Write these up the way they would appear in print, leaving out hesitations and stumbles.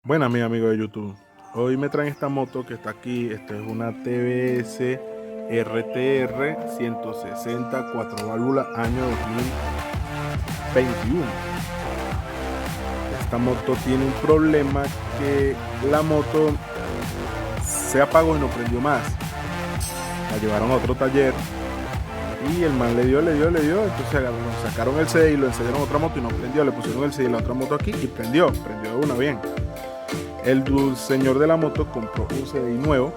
Buenas, mis amigos de YouTube. Hoy me traen esta moto que está aquí. Esta es una TBS RTR 160 4 válvulas año 2021. Esta moto tiene un problema, que la moto se apagó y no prendió más. La llevaron a otro taller y el man le dio. Entonces sacaron el CDI, lo encendieron a otra moto y no prendió. Le pusieron el CDI a la otra moto aquí y prendió de una bien. El señor de la moto compró un CDI nuevo,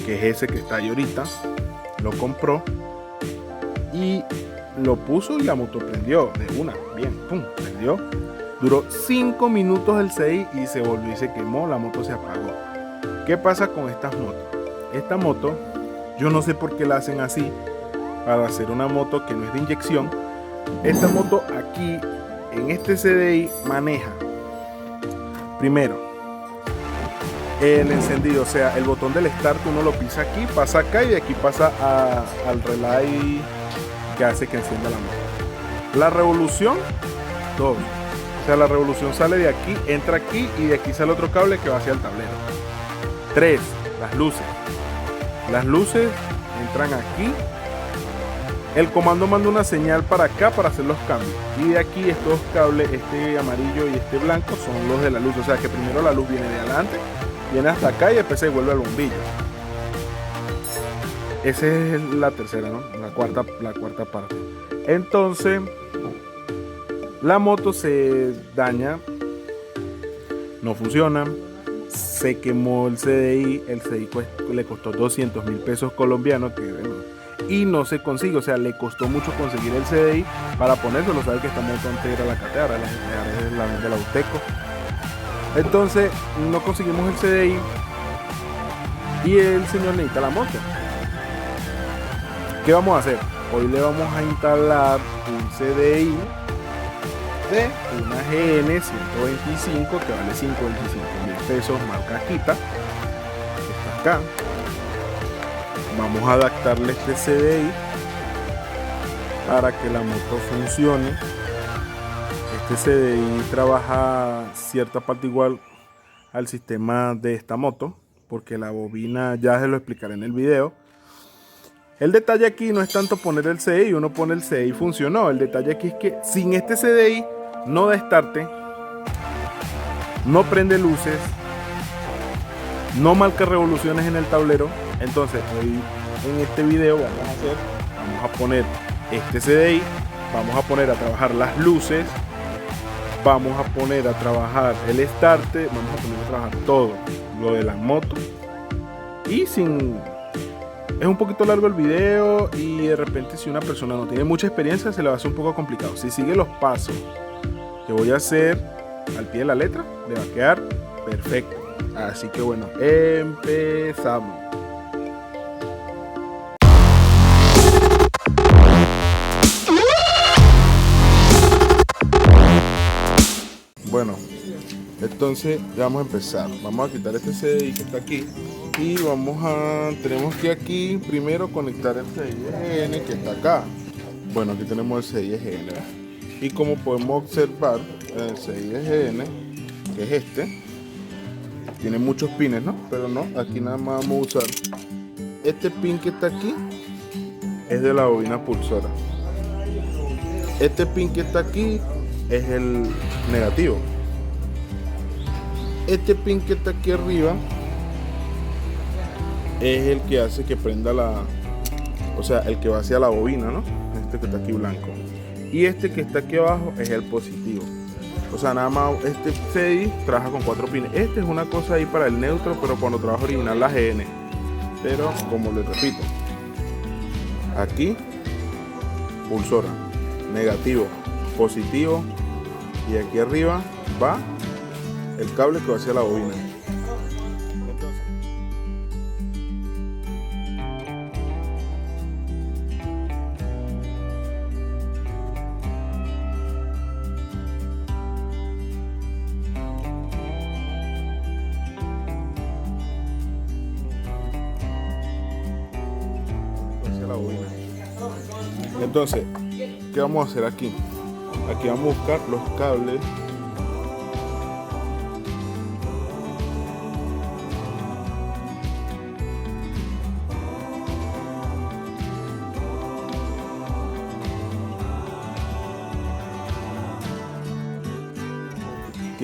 que es ese que está ahí ahorita. Lo compró y lo puso y la moto prendió de una, bien, pum, prendió. Duró 5 minutos el CDI y se volvió y se quemó, la moto se apagó. ¿Qué pasa con estas motos? Esta moto, yo no sé por qué la hacen así, para hacer una moto que no es de inyección. Esta moto aquí, en este CDI, maneja primero el encendido, o sea, el botón del start uno lo pisa aquí, pasa acá y de aquí pasa al relay que hace que encienda la moto. La revolución, todo. O sea, la revolución sale de aquí, entra aquí y de aquí sale otro cable que va hacia el tablero. 3. Las luces. Las luces entran aquí. El comando manda una señal para acá para hacer los cambios. Y de aquí estos cables, este amarillo y este blanco, son los de la luz. O sea que primero la luz viene de adelante, viene hasta acá y después se vuelve al bombillo. Esa es la tercera, ¿no? La cuarta parte. Entonces, la moto se daña, no funciona, se quemó el CDI. El CDI le costó 200.000 pesos colombianos, que bueno, y no se consigue, o sea, le costó mucho conseguir el CDI para ponérselo. Sabe que esta moto antes era la Cateara, la de la Uteco. Entonces no conseguimos el CDI y el señor necesita la moto. ¿Qué vamos a hacer? Hoy le vamos a instalar un CDI de una GN 125 que vale 55.000 pesos, marca Kita. Está acá. Vamos a adaptarle este CDI para que la moto funcione. Este CDI trabaja cierta parte igual al sistema de esta moto, porque la bobina ya se lo explicaré en el video. El detalle aquí no es tanto poner el CDI, uno pone el CDI y funcionó. El detalle aquí es que sin este CDI no da start, no prende luces, no marca revoluciones en el tablero. Entonces hoy en este video vamos a poner este CDI, vamos a poner a trabajar las luces, vamos a poner a trabajar el starter, vamos a poner a trabajar todo lo de la moto. Y es un poquito largo el video y de repente si una persona no tiene mucha experiencia se le va a hacer un poco complicado. Si sigue los pasos que voy a hacer al pie de la letra, le va a quedar perfecto. Así que bueno, empezamos. Bueno, entonces ya vamos a empezar. Vamos a quitar este CDI que está aquí y tenemos que aquí primero conectar el CDI que está acá. Bueno, aquí tenemos el CDI. Y como podemos observar, el CDI, que es este, tiene muchos pines, ¿no? Pero no, aquí nada más vamos a usar este pin que está aquí, es de la bobina pulsora. Este pin que está aquí es el negativo. Este pin que está aquí arriba es el que hace que prenda o sea, el que va hacia la bobina, ¿no? Este que está aquí blanco. Y este que está aquí abajo es el positivo. O sea, nada más este CDI trabaja con 4 pines. Este es una cosa ahí para el neutro, pero cuando trabaja original la GN. Pero como les repito, aquí pulsora, negativo, positivo, y aquí arriba va el cable que va hacia la bobina. Entonces, ¿qué vamos a hacer aquí? Aquí vamos a buscar los cables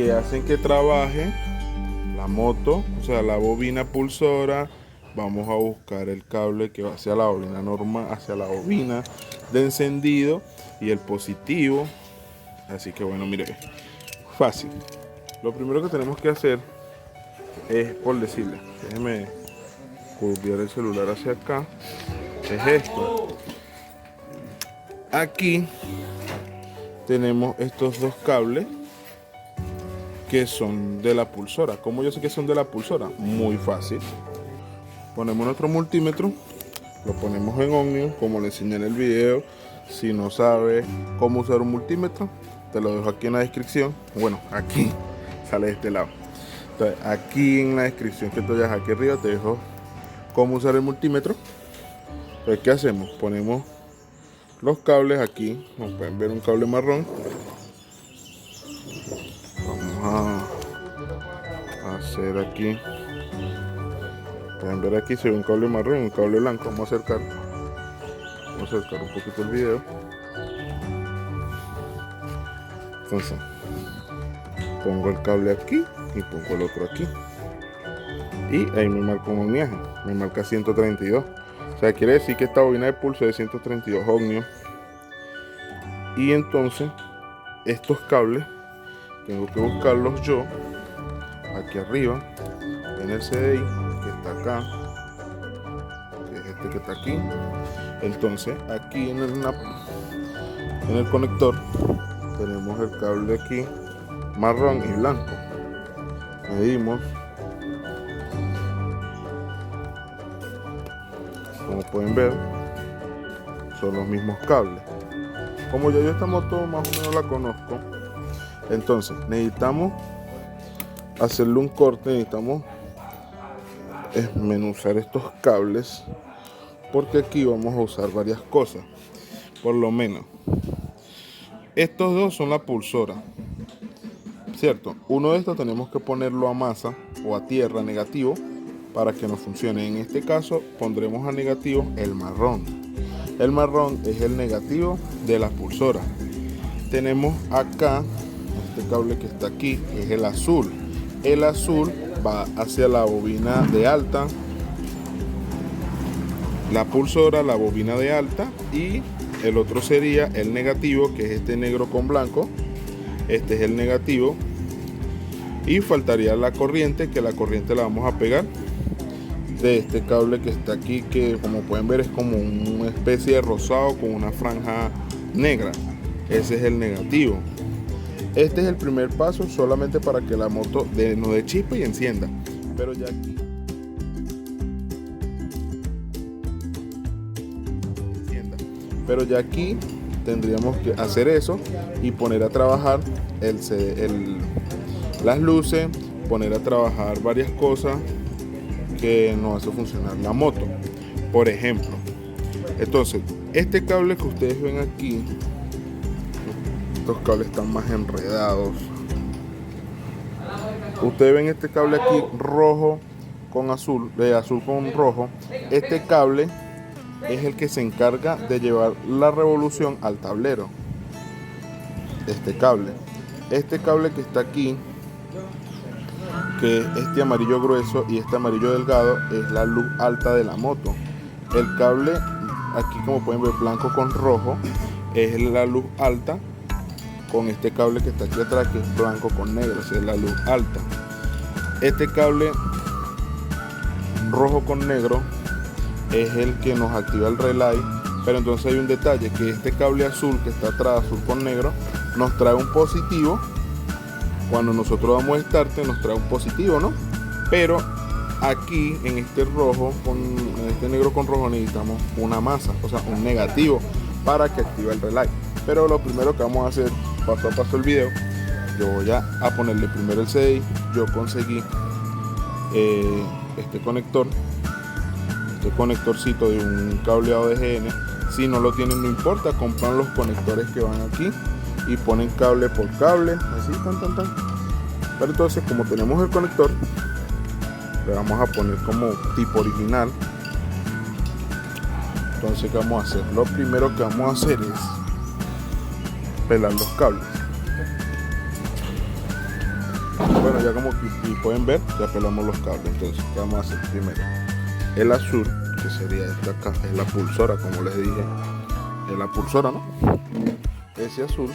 que hacen que trabaje la moto, o sea, la bobina pulsora. Vamos a buscar el cable que va hacia la bobina normal, hacia la bobina de encendido y el positivo. Así que bueno, mire, fácil. Lo primero que tenemos que hacer es, por decirle, déjeme curvar el celular hacia acá, es esto. Aquí tenemos estos dos cables que son de la pulsora. ¿Cómo yo sé que son de la pulsora? Muy fácil. Ponemos nuestro multímetro, lo ponemos en Omnium, como le enseñé en el video. Si no sabes cómo usar un multímetro, te lo dejo aquí en la descripción. Bueno, aquí sale de este lado. Entonces, aquí en la descripción que te dejas aquí arriba, te dejo cómo usar el multímetro. Entonces, ¿qué hacemos? Ponemos los cables aquí, como pueden ver, un cable marrón. Vamos a hacer aquí, pueden ver aquí se ve un cable marrón y un cable blanco. Vamos a acercar un poquito el video. Entonces pongo el cable aquí y pongo el otro aquí, y ahí me marca un ohmiaje, me marca 132. O sea, quiere decir que esta bobina de pulso es de 132 ohmios. Y entonces estos cables tengo que buscarlos yo aquí arriba en el CDI que está acá, que es este que está aquí. Entonces aquí en el conector tenemos el cable aquí marrón y blanco. Medimos, como pueden ver, son los mismos cables. Como yo esta moto más o menos la conozco, entonces necesitamos hacerle un corte, necesitamos desmenuzar estos cables, porque aquí vamos a usar varias cosas. Por lo menos estos dos son la pulsora, ¿cierto? Uno de estos tenemos que ponerlo a masa o a tierra, negativo, para que nos funcione. En este caso pondremos a negativo el marrón. El marrón es el negativo de la pulsora. Tenemos acá este cable que está aquí, que es el azul. El azul va hacia la bobina de alta, la pulsora, la bobina de alta, y el otro sería el negativo, que es este negro con blanco. Este es el negativo. Y faltaría la corriente, que la corriente la vamos a pegar de este cable que está aquí, que como pueden ver es como una especie de rosado con una franja negra. Ese es el negativo. Este es el primer paso, solamente para que la moto no dé chispa y encienda. Pero ya aquí tendríamos que hacer eso y poner a trabajar las luces, poner a trabajar varias cosas que nos hace funcionar la moto. Por ejemplo, entonces este cable que ustedes ven aquí, estos cables están más enredados. Ustedes ven este cable aquí rojo con azul, de azul con rojo. Este cable es el que se encarga de llevar la revolución al tablero. Este cable que está aquí, que este amarillo grueso y este amarillo delgado, es la luz alta de la moto. El cable aquí, como pueden ver, blanco con rojo, es la luz alta, con este cable que está aquí atrás, que es blanco con negro, esa es la luz alta. Este cable rojo con negro es el que nos activa el relay. Pero entonces hay un detalle, que este cable azul que está atrás, azul con negro, nos trae un positivo. Cuando nosotros damos start nos trae un positivo, ¿no? Pero aquí en este rojo, en este negro con rojo, necesitamos una masa, o sea, un negativo, para que active el relay. Pero lo primero que vamos a hacer, paso a paso el video, yo voy a ponerle primero el CDI. Yo conseguí este conectorcito de un cableado de GN. Si no lo tienen, no importa, compran los conectores que van aquí y ponen cable por cable, así, tan. Pero entonces, como tenemos el conector, le vamos a poner como tipo original. Entonces, ¿qué vamos a hacer? Lo primero que vamos a hacer es pelar los cables. bueno, ya como que pueden ver, ya pelamos los cables. Entonces, ¿qué vamos a hacer primero? El azul, que sería esta acá, es la pulsora, como les dije. Es la pulsora, ¿no? Ese azul,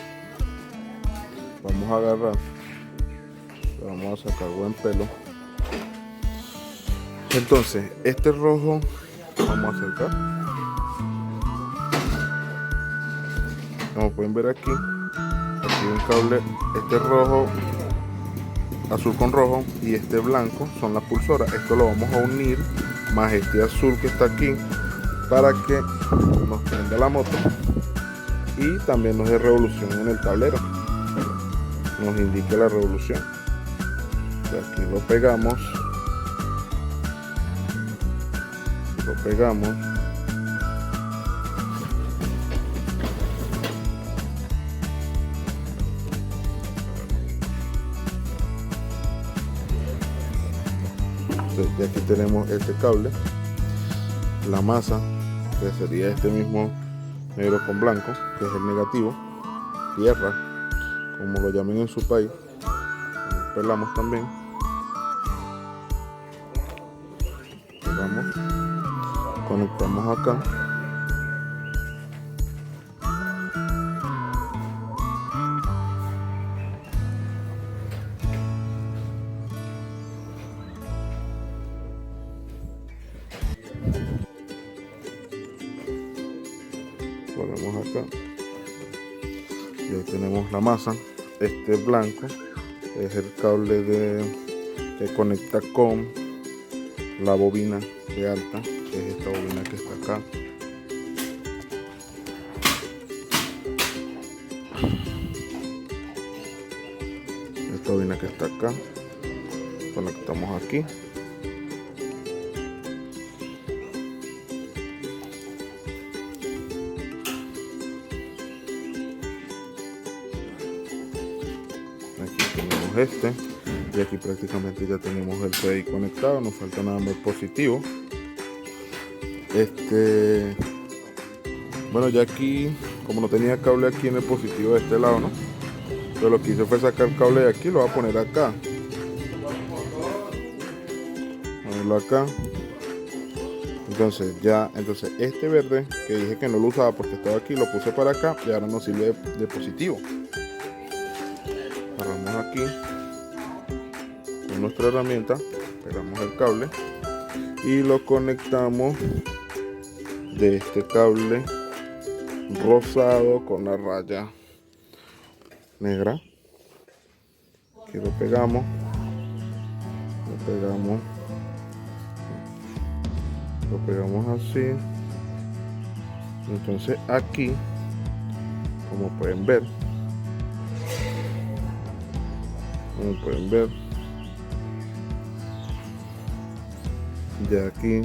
vamos a agarrar, vamos a sacar buen pelo. Entonces, este rojo, vamos a acercar. Como pueden ver aquí un cable, este rojo, azul con rojo, y este blanco son las pulsoras. Esto lo vamos a unir más este azul que está aquí para que nos prenda la moto y también nos dé revolución en el tablero, nos indique la revolución. Aquí lo pegamos, y aquí tenemos este cable, la masa, que sería este mismo negro con blanco, que es el negativo, tierra, como lo llamen en su país. Pelamos también, conectamos acá, ponemos acá, y ahí tenemos la masa. Este blanco es el cable que conecta con la bobina de alta, que es esta bobina que está acá. Esta bobina que está acá, conectamos aquí. Aquí tenemos este, y aquí prácticamente ya tenemos el PDI conectado, nos falta nada más el positivo. Bueno, ya aquí, como no tenía cable aquí en el positivo de este lado, ¿no? Yo lo que hice fue sacar el cable de aquí, lo voy a poner acá. Ponerlo acá. Entonces este verde que dije que no lo usaba porque estaba aquí, lo puse para acá y ahora nos sirve de positivo. Agarramos aquí con nuestra herramienta, pegamos el cable y lo conectamos de este cable rosado con la raya negra. Aquí lo pegamos así. Entonces aquí, como pueden ver, ya aquí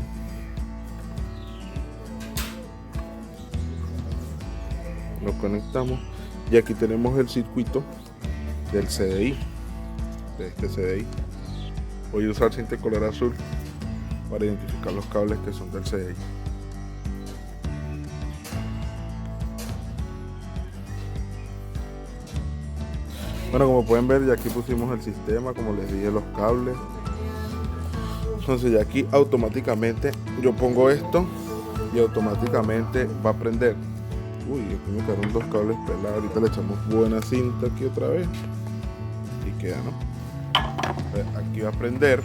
lo conectamos y aquí tenemos el circuito del CDI, de este CDI. Voy a usar cinta color azul para identificar los cables que son del CDI. Bueno, como pueden ver, ya aquí pusimos el sistema, como les dije, los cables. Entonces ya aquí automáticamente yo pongo esto y automáticamente va a prender. Uy, aquí me quedaron dos cables pelados. Ahorita le echamos buena cinta aquí otra vez y queda, ¿no? Aquí va a prender,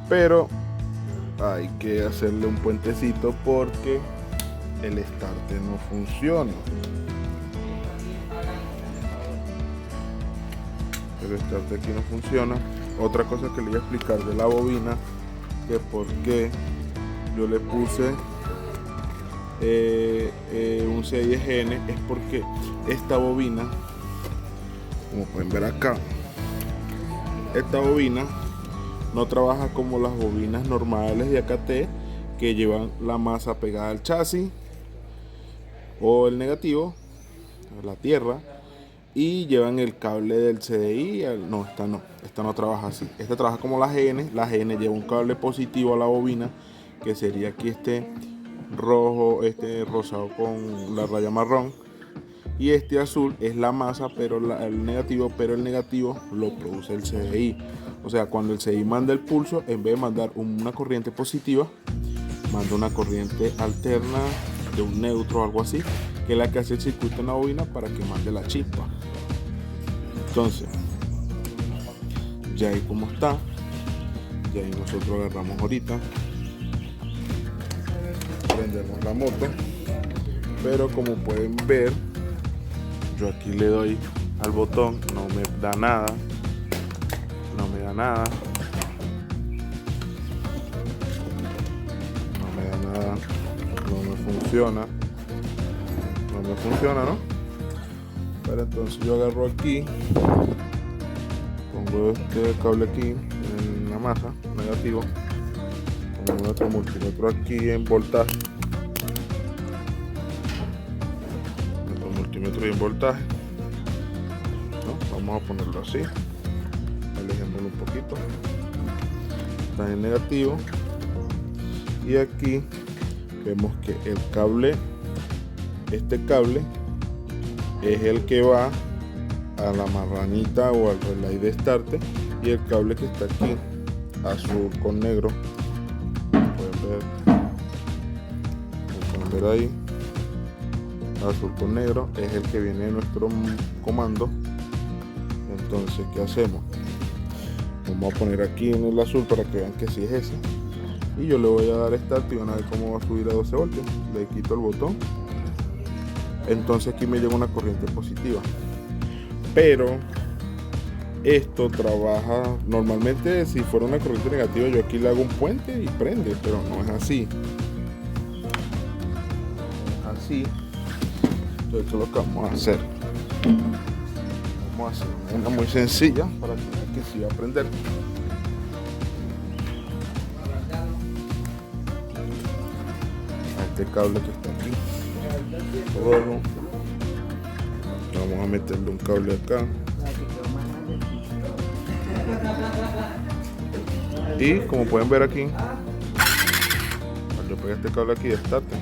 pero hay que hacerle un puentecito porque el starter no funciona. El starter aquí no funciona. Otra cosa que le voy a explicar de la bobina, que por qué yo le puse un C10N, es porque esta bobina, como pueden ver acá, esta bobina no trabaja como las bobinas normales de AKT que llevan la masa pegada al chasis o el negativo, la tierra, y llevan el cable del CDI. No, esta no trabaja así. Esta trabaja como la GN. La GN lleva un cable positivo a la bobina, que sería aquí este rojo, este rosado con la raya marrón, Y este azul es la masa, pero el negativo lo produce el CDI. O sea, cuando el CDI manda el pulso, en vez de mandar una corriente positiva, manda una corriente alterna de un neutro o algo así, que es la que hace el circuito en la bobina para que mande la chispa. Entonces, ya ahí como está, ya ahí nosotros agarramos ahorita, prendemos la moto, pero como pueden ver, yo aquí le doy al botón, no me da nada, no me da nada, no me funciona, ¿no? Pero entonces yo agarro aquí, pongo este cable aquí en la masa, negativo, pongo nuestro multímetro aquí en voltaje, y en voltaje, ¿no? Vamos a ponerlo así, alejémoslo un poquito, está en negativo, y aquí vemos que el cable, este cable es el que va a la marranita o al relay de starter, y el cable que está aquí azul con negro, pueden ver ahí, azul con negro, es el que viene de nuestro comando. Entonces, ¿qué hacemos? Vamos a poner aquí en el azul para que vean que sí es ese, y yo le voy a dar start y van a ver cómo va a subir a 12 voltios. Le quito el botón, entonces aquí me llega una corriente positiva, pero esto trabaja normalmente. Si fuera una corriente negativa, yo aquí le hago un puente y prende, pero no es así. Entonces, esto es lo que vamos a hacer. Vamos a hacer una muy sencilla para que vean que sí va a prender. A este cable que está aquí rojo, vamos a meterle un cable acá, y como pueden ver aquí, cuando yo pegué este cable aquí de starter,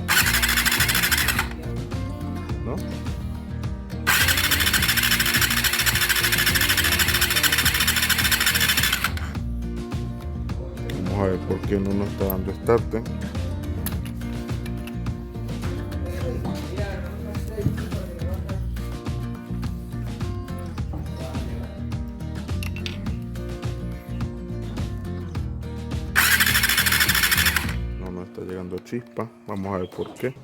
¿no? Vamos a ver por qué no nos está dando starter. No está llegando chispa. Vamos a ver por qué.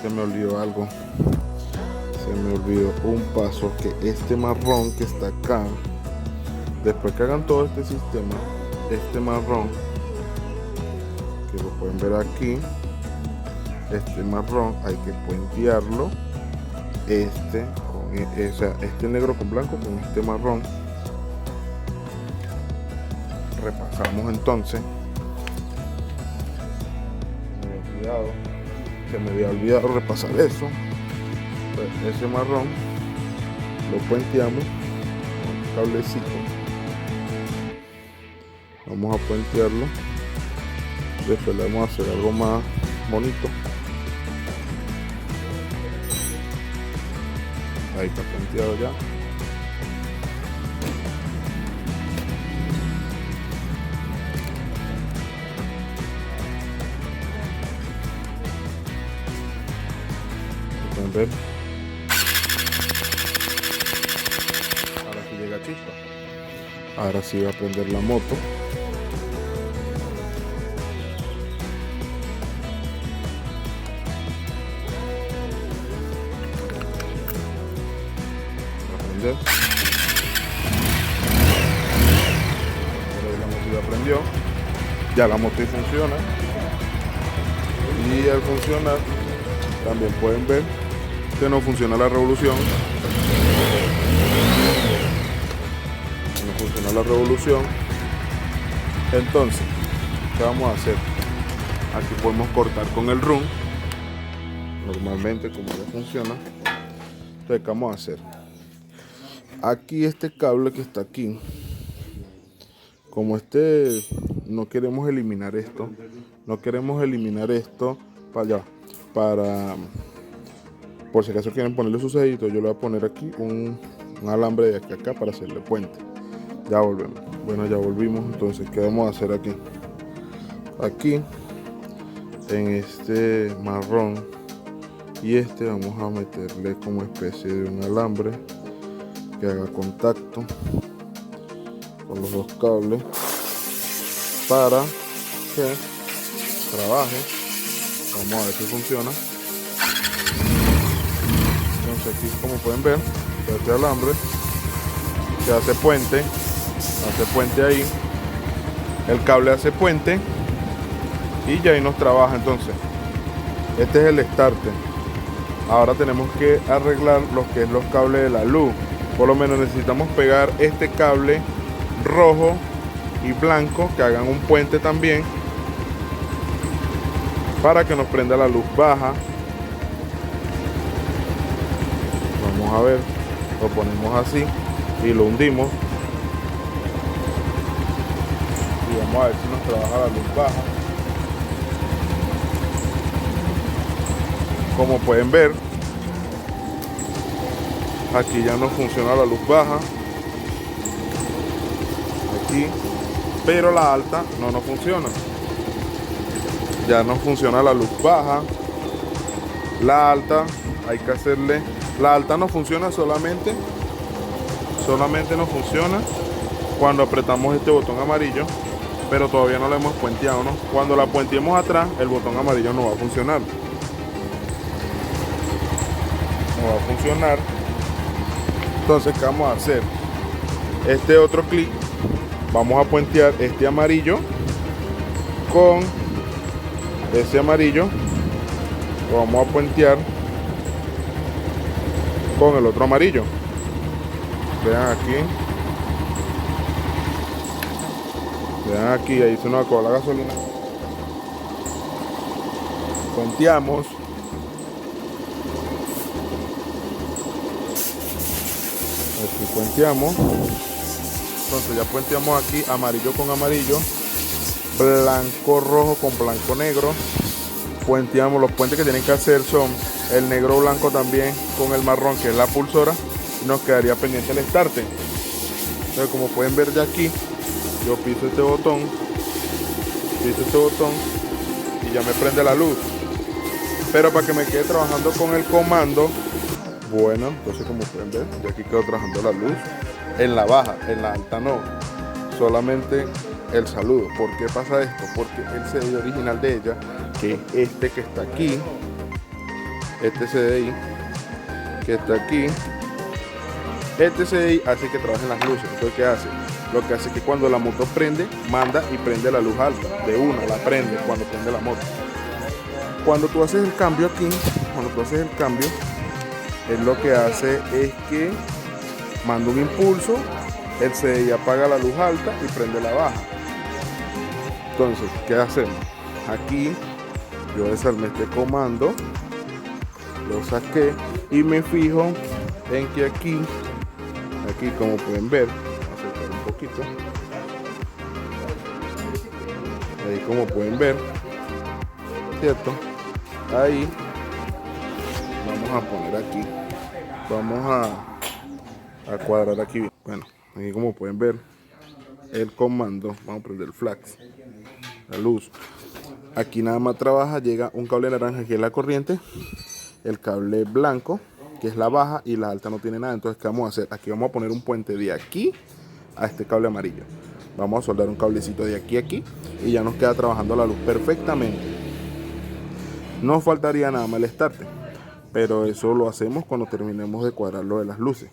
Se me olvidó algo. Se me olvidó un paso, que este marrón que está acá, después que hagan todo este sistema, este marrón, que lo pueden ver aquí, este marrón hay que puentearlo, este negro con blanco con este marrón. Repasamos entonces. Se me había olvidado repasar eso. Pues ese marrón lo puenteamos con un cablecito. Vamos a puentearlo. Después le vamos a hacer algo más bonito. Ahí está puenteado ya. Pueden ver. Ahora sí llega chispa. Ahora sí va a prender la moto. Va a prender. Ahora la moto ya prendió. Ya la moto funciona. Y al funcionar, también pueden ver que no funciona la revolución. No funciona la revolución. Entonces, ¿qué vamos a hacer? Aquí podemos cortar con el run. Normalmente, como ya funciona. Entonces, ¿qué vamos a hacer? Aquí este cable que está aquí, como no queremos eliminar esto, para allá, para, por si acaso quieren ponerle su sellito, yo le voy a poner aquí un alambre de aquí a acá para hacerle puente. Ya volvemos. Bueno, ya volvimos. Entonces, ¿qué vamos a hacer aquí? Aquí, en este marrón y vamos a meterle como especie de un alambre que haga contacto con los dos cables para que trabaje. Vamos a ver si funciona. Entonces aquí, como pueden ver, este alambre se hace puente ahí, el cable hace puente y ya ahí nos trabaja. Entonces este es el starter. Ahora tenemos que arreglar lo que es los cables de la luz. Por lo menos necesitamos pegar este cable rojo y blanco que hagan un puente también para que nos prenda la luz baja. Vamos a ver, lo ponemos así y lo hundimos y vamos a ver si nos trabaja la luz baja. Como pueden ver, aquí ya no funciona la luz baja, aquí, pero la alta no funciona. Ya no funciona la luz baja. La alta hay que hacerle, la alta no funciona solamente no funciona cuando apretamos este botón amarillo, pero todavía no la hemos puenteado, ¿no? Cuando la puenteemos atrás, el botón amarillo no va a funcionar. Entonces, ¿qué vamos a hacer? Este otro clic, vamos a puentear este amarillo con ese amarillo, lo vamos a puentear con el otro amarillo. Vean aquí, ahí se nos acabó la gasolina. Puenteamos. Aquí puenteamos. Entonces ya puenteamos aquí amarillo con amarillo, blanco rojo con blanco negro. Puenteamos. Los puentes que tienen que hacer son el negro blanco también con el marrón, que es la pulsora, y nos quedaría pendiente el starter. Entonces, como pueden ver ya aquí, yo piso este botón y ya me prende la luz. Pero para que me quede trabajando con el comando, bueno, entonces como pueden ver, ya aquí quedo trabajando la luz en la baja, en la alta no, solamente el saludo. ¿Por qué pasa esto? Porque el CDI original de ella, que es este que está aquí, este CDI que está aquí, este CDI hace que trabajen las luces. Entonces, ¿qué hace? Lo que hace es que cuando la moto prende, manda y prende la luz alta, de una, la prende cuando prende la moto. Cuando tú haces el cambio aquí, él lo que hace es que manda un impulso, el CDI apaga la luz alta y prende la baja. Entonces, ¿qué hacemos? Aquí yo desarmé este comando, lo saqué y me fijo en que aquí como pueden ver, vamos a acercar un poquito, ahí como pueden ver, ¿cierto? Ahí vamos a poner aquí, vamos a cuadrar aquí. Bueno, aquí como pueden ver el comando, vamos a prender el flash, la luz. Aquí nada más trabaja, llega un cable naranja que es la corriente, el cable blanco que es la baja y la alta no tiene nada. Entonces, ¿qué vamos a hacer? Aquí vamos a poner un puente de aquí a este cable amarillo. Vamos a soldar un cablecito de aquí a aquí y ya nos queda trabajando la luz perfectamente. No faltaría nada más el starter, pero eso lo hacemos cuando terminemos de cuadrar lo de las luces.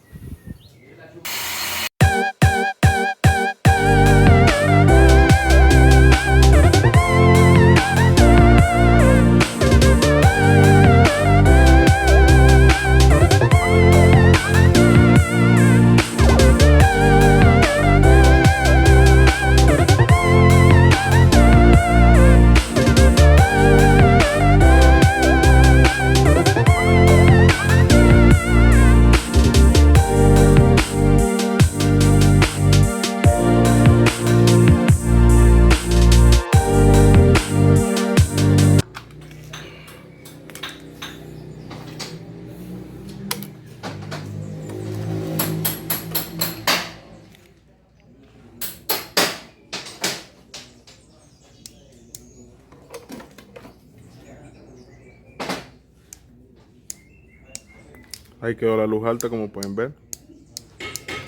Ahí quedó la luz alta, como pueden ver.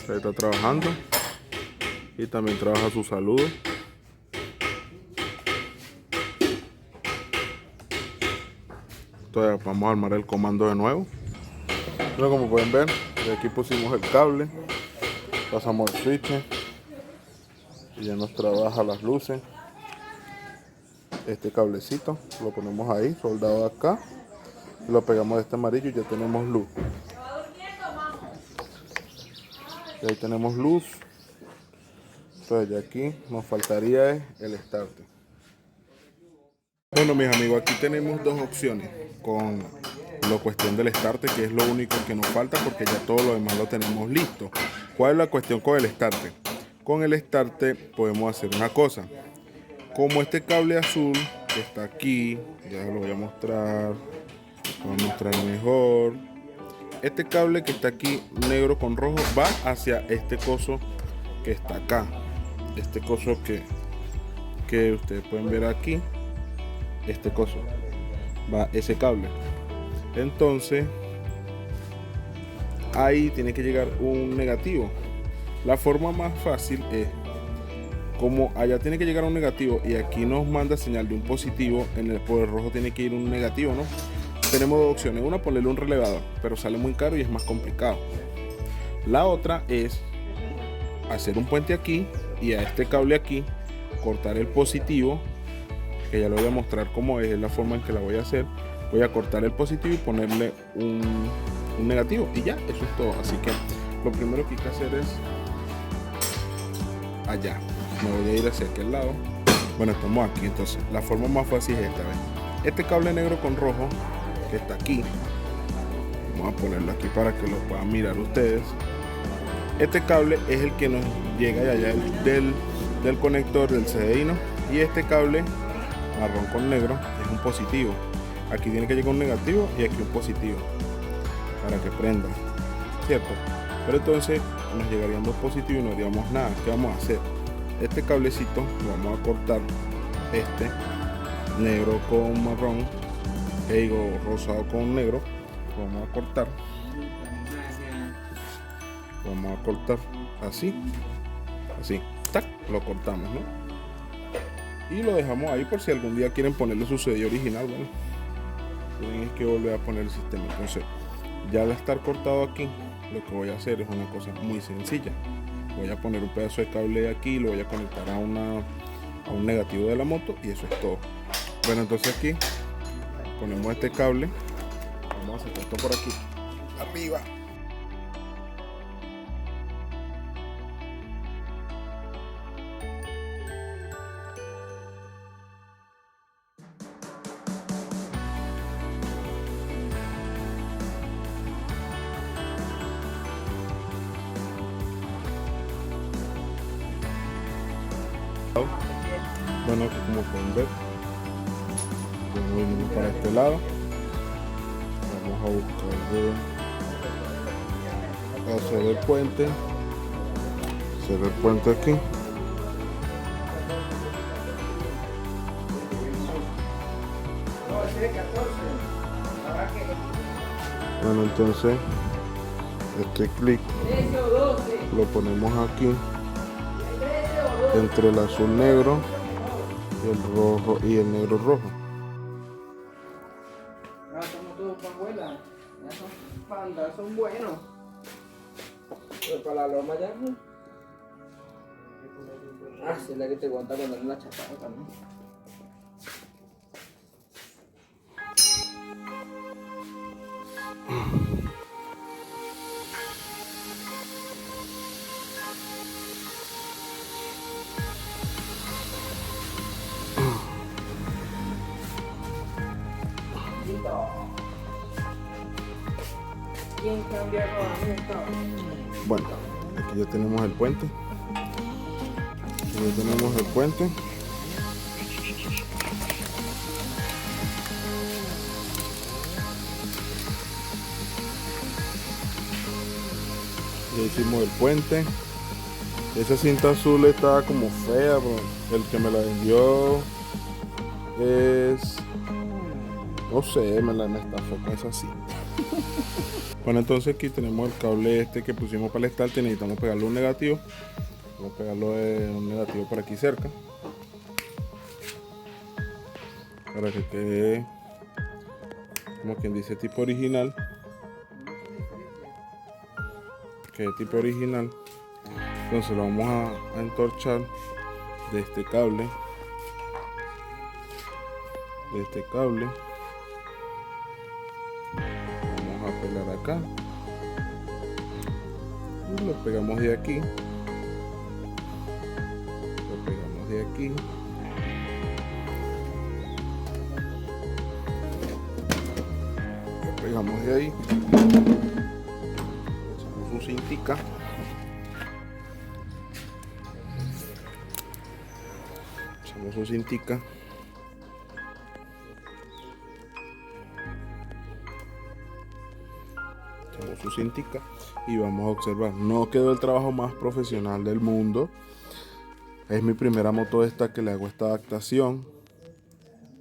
Ahí está trabajando. Y también trabaja su saludo. Entonces vamos a armar el comando de nuevo. Entonces, como pueden ver, de aquí pusimos el cable. Pasamos el switch. Y ya nos trabaja las luces. Este cablecito lo ponemos ahí, soldado acá. Lo pegamos de este amarillo y ya tenemos luz. Y ahí tenemos luz. Entonces ya aquí nos faltaría el starter. Bueno, mis amigos, aquí tenemos dos opciones con la cuestión del starter, que es lo único que nos falta porque ya todo lo demás lo tenemos listo. ¿Cuál es la cuestión con el starter? Con el starter podemos hacer una cosa. Como este cable azul que está aquí, ya lo voy a mostrar mejor. Este cable que está aquí negro con rojo va hacia este coso que está acá. Este coso que ustedes pueden ver aquí. Este coso va ese cable. Entonces ahí tiene que llegar un negativo. La forma más fácil es, como allá tiene que llegar un negativo y aquí nos manda señal de un positivo, por el rojo tiene que ir un negativo, ¿no? Tenemos dos opciones. Una, ponerle un relevador, pero sale muy caro y es más complicado. La otra es hacer un puente aquí y a este cable aquí cortar el positivo, que ya lo voy a mostrar cómo es la forma en que la voy a hacer. Voy a cortar el positivo y ponerle un negativo y ya, eso es todo. Así que lo primero que hay que hacer es allá. Me voy a ir hacia aquel lado. Bueno, estamos aquí. Entonces la forma más fácil es esta vez. Este cable negro con rojo que está aquí, vamos a ponerlo aquí para que lo puedan mirar ustedes. Este cable es el que nos llega allá del conector del CDI, ¿no? Y este cable marrón con negro es un positivo. Aquí tiene que llegar un negativo y aquí un positivo para que prenda, ¿cierto? Pero entonces nos llegarían dos positivos y no haríamos nada. ¿Qué vamos a hacer? Este cablecito lo vamos a cortar, este negro con marrón, digo rosado con negro, lo vamos a cortar. Vamos a cortar así, tac, lo cortamos, ¿no? Y lo dejamos ahí por si algún día quieren ponerle su CD original. Bueno, tienen que volver a poner el sistema. Entonces, ya al estar cortado aquí, lo que voy a hacer es una cosa muy sencilla. Voy a poner un pedazo de cable aquí, lo voy a conectar a un negativo de la moto y eso es todo. Bueno, entonces aquí ponemos este cable. Vamos a sacar esto por aquí arriba. Bueno, aquí como pueden ver, venimos para este lado. Vamos a buscar hacer el puente aquí. Bueno, entonces este clic lo ponemos aquí entre el azul negro y el rojo y el negro rojo. Somos todos pajuelas, ya son pandas, son buenos. Pero para la loma ya no. Sí, es la que te aguanta cuando en la chapada también. ¿Quién cambia rodamiento? Bueno, aquí ya tenemos el puente. Ya hicimos el puente. Esa cinta azul estaba como fea, pero el que me la vendió es, no sé, me estafó con esa cinta. Bueno, entonces aquí tenemos el cable este que pusimos para el starter. Necesitamos pegarle un negativo. Vamos a pegarle un negativo por aquí cerca, para que quede, como quien dice, tipo original. Que es tipo original. Entonces lo vamos a entorchar de este cable. Vamos a pegar acá y lo pegamos de aquí. Lo pegamos de ahí. Echamos su cintica. Su cintica y vamos a observar. No quedó el trabajo más profesional del mundo. Es mi primera moto esta que le hago esta adaptación.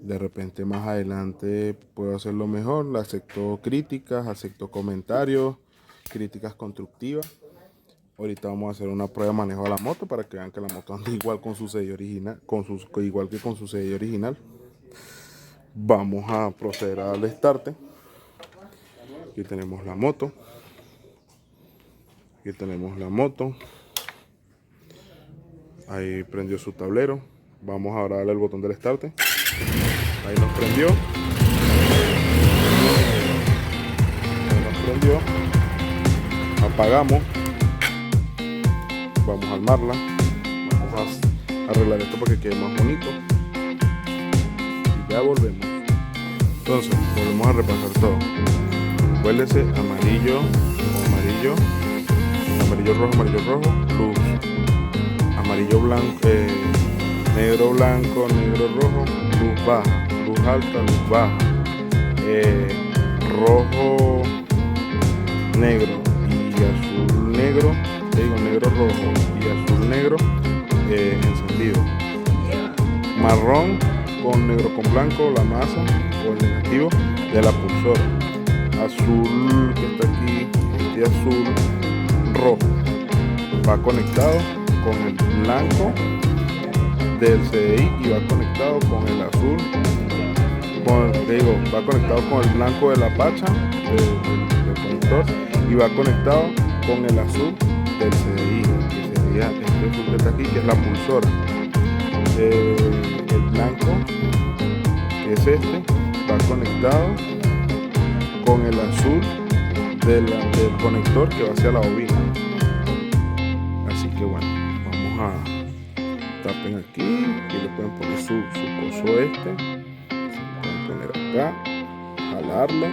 De repente más adelante puedo hacerlo mejor. Le acepto críticas, acepto comentarios, críticas constructivas. Ahorita vamos a hacer una prueba de manejo de la moto para que vean que la moto anda igual con su sello original, igual que con su sello original. Vamos a proceder al start. Aquí tenemos la moto. Ahí prendió su tablero. Vamos ahora a darle el botón del start. Ahí nos prendió. Apagamos. Vamos a armarla. Vamos a arreglar esto para que quede más bonito. Y ya volvemos. Entonces, volvemos a repasar todo. Acuérdense, amarillo, rojo, luz. Amarillo, blanco, negro, blanco, negro, rojo, luz baja, luz alta, luz baja. Rojo, negro y azul negro, negro rojo y azul negro encendido. Marrón con negro con blanco, la masa o el negativo de la pulsora. Azul que está aquí, este azul rojo va conectado con el blanco del CDI y va conectado con el azul, va conectado con el blanco de la pacha del conector y va conectado con el azul del CDI, que sería este azul que está aquí, que es la pulsora. El blanco, que es este, va conectado con el azul del conector que va hacia la bobina. Así que bueno, vamos a tapen aquí y le pueden poner su coso este. Se pueden poner acá, jalarlo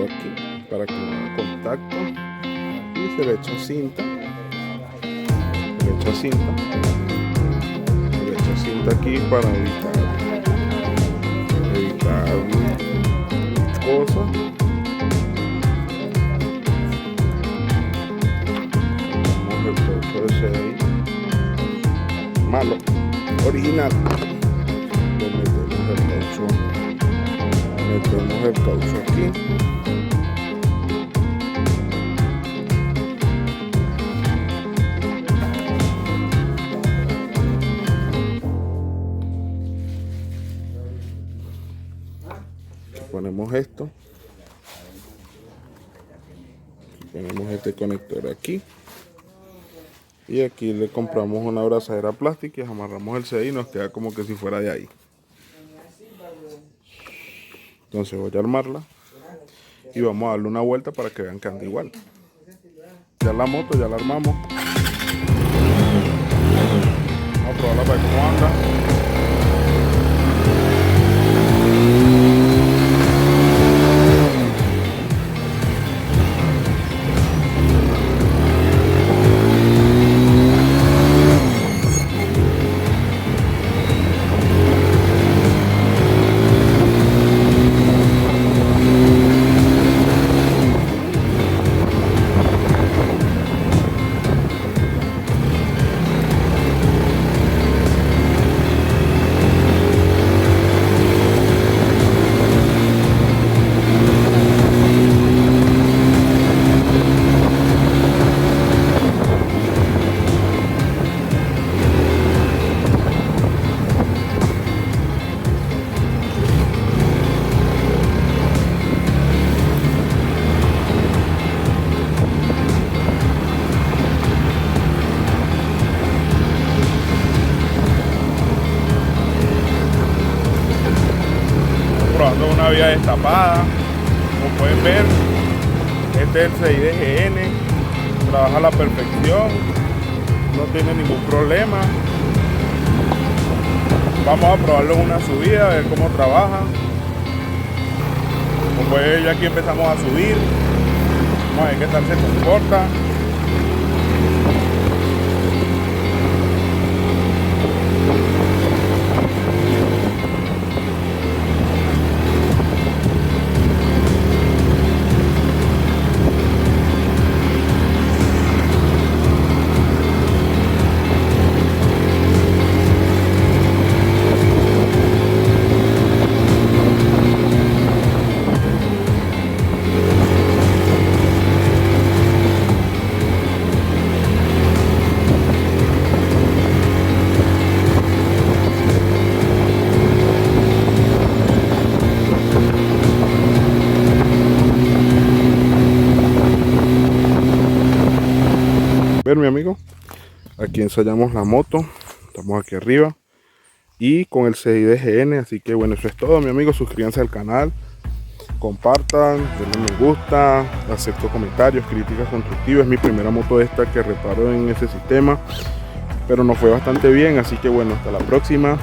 aquí para que no haga contacto y se le echa cinta. Aquí para evitar cosas. Vamos el caucho ese ahí malo, original. Metemos el caucho aquí. Ponemos esto, ponemos este conector aquí y aquí le compramos una abrazadera plástica y amarramos el CDI y nos queda como que si fuera de ahí. Entonces voy a armarla y vamos a darle una vuelta para que vean que anda igual. Ya la moto ya la armamos, vamos a probarla para ver cómo anda. trabajando en una vía destapada. Como pueden ver, este es el 6DGN, trabaja a la perfección, no tiene ningún problema. Vamos a probarlo en una subida, a ver cómo trabaja. Como pueden ver, ya aquí empezamos a subir. Vamos a ver qué tal se comporta. Ver, mi amigo, aquí ensayamos la moto, estamos aquí arriba y con el 6DGN, así que bueno, eso es todo, mi amigo. Suscríbanse al canal, compartan, denle me gusta, acepto comentarios, críticas constructivas. Es mi primera moto esta que reparo en ese sistema, pero nos fue bastante bien, así que bueno, hasta la próxima,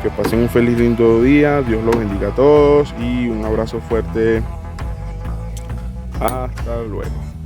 que pasen un feliz lindo día, Dios los bendiga a todos y un abrazo fuerte, hasta luego.